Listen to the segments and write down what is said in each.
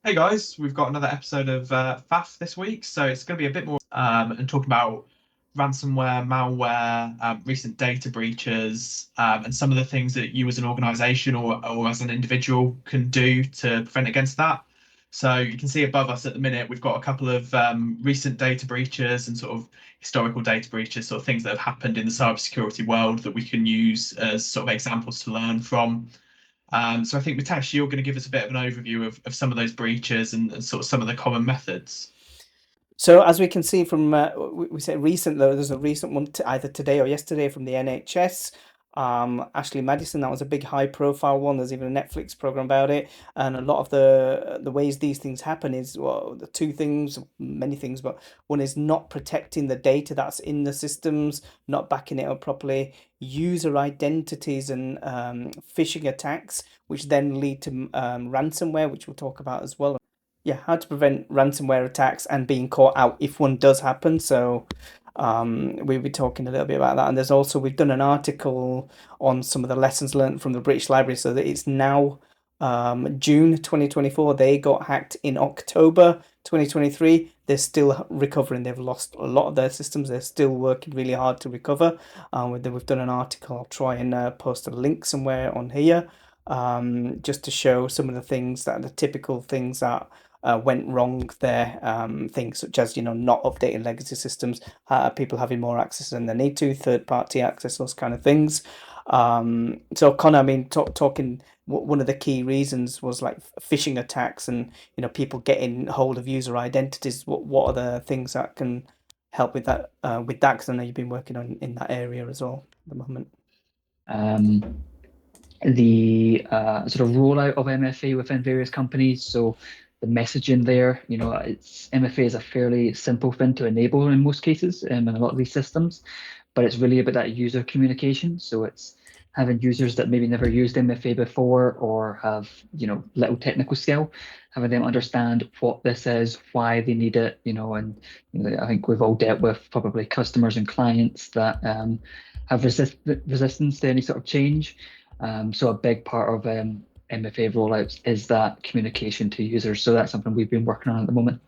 Hey guys, we've got another episode of FAF this week, so it's going to be a bit more and talking about ransomware, malware, recent data breaches, and some of the things that you as an organization or as an individual can do to prevent against that. So you can see above us at the minute, we've got a couple of recent data breaches and sort of historical data breaches, sort of things that have happened in the cybersecurity world that we can use as sort of examples to learn from. So I think Mitesh, you're going to give us a bit of an overview of some of those breaches and sort of some of the common methods. So as we can see from we say recent though, there's a recent one either today or yesterday from the NHS. Ashley Madison, that was a big high profile one. There's even a Netflix program about it. And a lot of the ways these things happen is, well, the two things, many things, but one is not protecting the data that's in the systems, not backing it up properly, user identities and phishing attacks, which then lead to ransomware, which we'll talk about as well. Yeah, how to prevent ransomware attacks and being caught out if one does happen. So we'll be talking a little bit about that. And there's also, we've done an article on some of the lessons learned from the British Library, so that it's now June 2024. They got hacked in October 2023. They're still recovering. They've lost a lot of their systems. They're still working really hard to recover. We've done an article. I'll try and post a link somewhere on here, just to show some of the things that are the typical things that went wrong there. Things such as, not updating legacy systems, people having more access than they need to, third-party access, those kind of things. So Connor, I mean, talking, one of the key reasons was like phishing attacks and, people getting hold of user identities. What are the things that can help with that? Because I know you've been working on in that area as well at the moment. um, the sort of rollout of MFA within various companies. So the messaging there, it's MFA is a fairly simple thing to enable in most cases, in a lot of these systems, but it's really about that user communication. So it's having users that maybe never used MFA before or have, little technical skill, having them understand what this is, why they need it, and I think we've all dealt with probably customers and clients that have resistance to any sort of change. So a big part of MFA rollouts is that communication to users. So that's something we've been working on at the moment.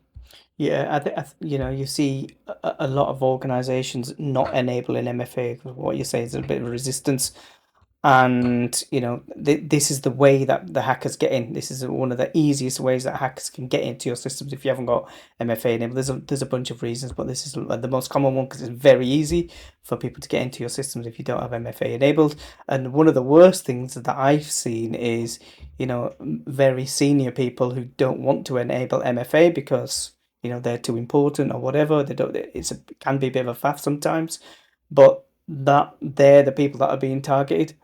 Yeah, you see a lot of organizations not enabling MFA because what you say is a bit of a resistance. And, this is the way that the hackers get in. This is one of the easiest ways that hackers can get into your systems if you haven't got MFA enabled. There's a bunch of reasons, but this is the most common one because it's very easy for people to get into your systems if you don't have MFA enabled. And one of the worst things that I've seen is, very senior people who don't want to enable MFA because, they're too important or whatever. They don't. It can be a bit of a faff sometimes, but that they're the people that are being targeted.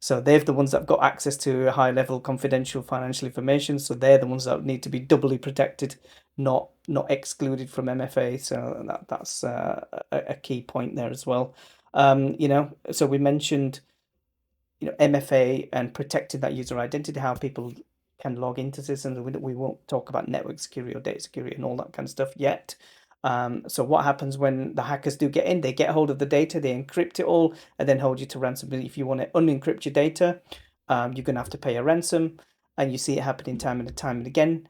So they're the ones that have got access to high level confidential financial information. So they're the ones that need to be doubly protected, not excluded from MFA. So that's a key point there as well. So we mentioned, MFA and protecting that user identity, how people can log into systems. We won't talk about network security or data security and all that kind of stuff yet. So what happens when the hackers do get in? They get hold of the data, they encrypt it all, and then hold you to ransom. If you want to unencrypt your data, you're going to have to pay a ransom, and you see it happening time and again.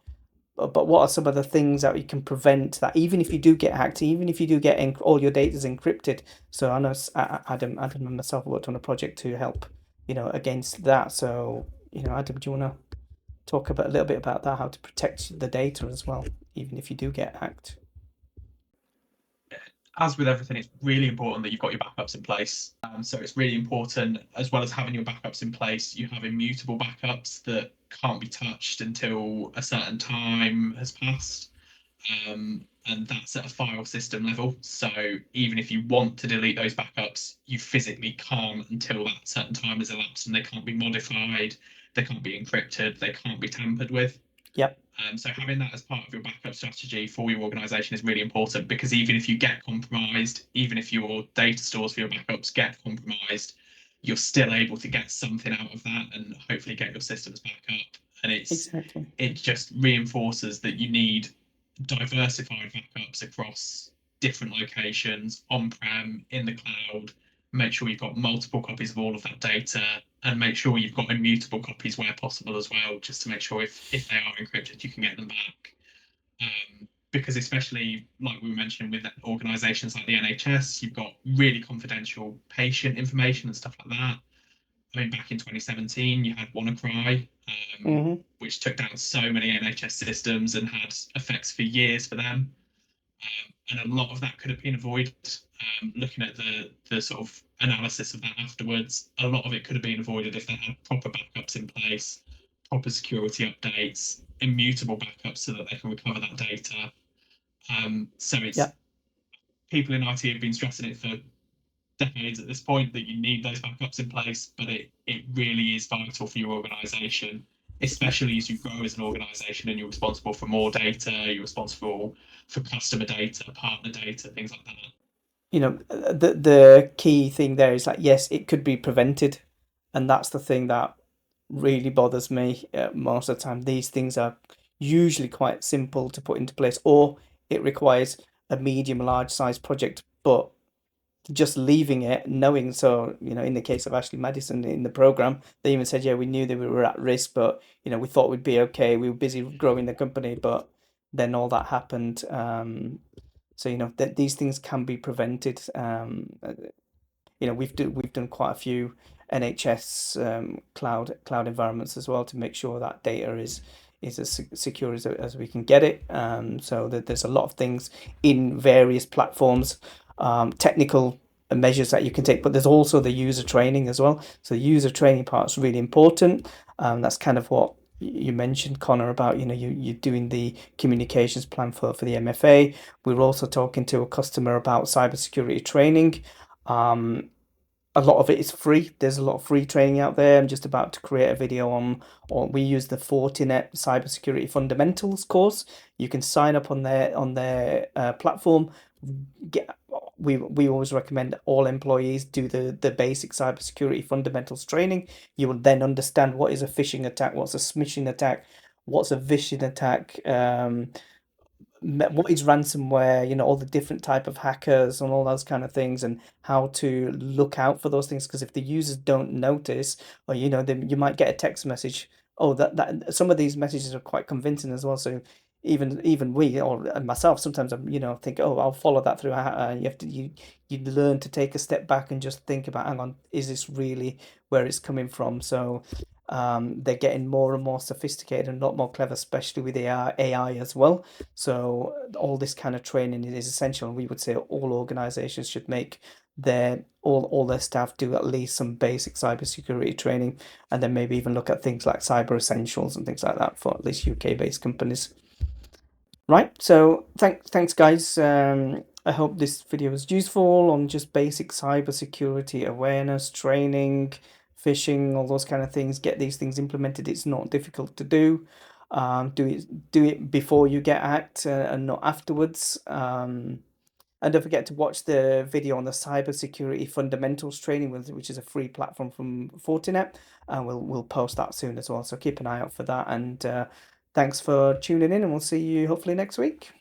But what are some of the things that you can prevent that, even if you do get hacked, even if you do get all your data is encrypted? So I know Adam and myself worked on a project to help, against that. So, Adam, do you want to talk about a little bit about that, how to protect the data as well, even if you do get hacked? As with everything, it's really important that you've got your backups in place. So it's really important, as well as having your backups in place, you have immutable backups that can't be touched until a certain time has passed. And that's at a file system level. So even if you want to delete those backups, you physically can't until that certain time has elapsed, and they can't be modified, they can't be encrypted, they can't be tampered with. Yep. So having that as part of your backup strategy for your organization is really important, because even if you get compromised, even if your data stores for your backups get compromised, you're still able to get something out of that and hopefully get your systems back up. And Exactly. it just reinforces that you need diversified backups across different locations, on-prem, in the cloud. Make sure you've got multiple copies of all of that data and make sure you've got immutable copies where possible as well, just to make sure if they are encrypted, you can get them back. Because especially like we were mentioning with organisations like the NHS, you've got really confidential patient information and stuff like that. I mean, back in 2017, you had WannaCry, which took down so many NHS systems and had effects for years for them. And a lot of that could have been avoided. Looking at the sort of analysis of that afterwards, a lot of it could have been avoided if they had proper backups in place, proper security updates, immutable backups so that they can recover that data. So it's people in IT have been stressing it for decades at this point that you need those backups in place, but it really is vital for your organization, especially as you grow as an organization and you're responsible for more data, you're responsible for customer data, partner data, things like that. You know, the key thing there is like, yes, it could be prevented, and that's the thing that really bothers me most of the time. These things are usually quite simple to put into place, or it requires a medium large size project, but just leaving it, knowing, so you know, in the case of Ashley Madison in the program, they even said, yeah, we knew that we were at risk, but you know, we thought we'd be okay, we were busy growing the company, but then all that happened. So you know that these things can be prevented. You know, we've done quite a few NHS cloud environments as well to make sure that data is as secure as we can get it. So that there's a lot of things in various platforms, technical measures that you can take, but there's also the user training as well. So the user training part is really important. That's kind of what you mentioned, Connor, about, you know, you're doing the communications plan for the MFA. We're also talking to a customer about cybersecurity training. A lot of it is free. There's a lot of free training out there. I'm just about to create a video on, or we use the Fortinet Cybersecurity Fundamentals course. You can sign up on their platform. We always recommend all employees do the basic cybersecurity fundamentals training. You will then understand what is a phishing attack, what's a smishing attack, what's a vishing attack, what is ransomware, you know, all the different type of hackers and all those kind of things, and how to look out for those things. Because if the users don't notice, or you know, then you might get a text message. Oh, that some of these messages are quite convincing as well. So even we, or myself, sometimes I'm, you know, think, oh, I'll follow that through. You have to you learn to take a step back and just think about, hang on, is this really where it's coming from? So they're getting more and more sophisticated and a lot more clever, especially with AI as well. So all this kind of training is essential. We would say all organizations should make all their staff do at least some basic cybersecurity training, and then maybe even look at things like cyber essentials and things like that for at least UK-based companies. Right, so thanks guys. I hope this video was useful on just basic cybersecurity awareness, training, phishing, all those kind of things. Get these things implemented. It's not difficult to do. Do it before you get hacked and not afterwards. And don't forget to watch the video on the cybersecurity fundamentals training, which is a free platform from Fortinet, and we'll post that soon as well. So keep an eye out for that. And thanks for tuning in, and we'll see you hopefully next week.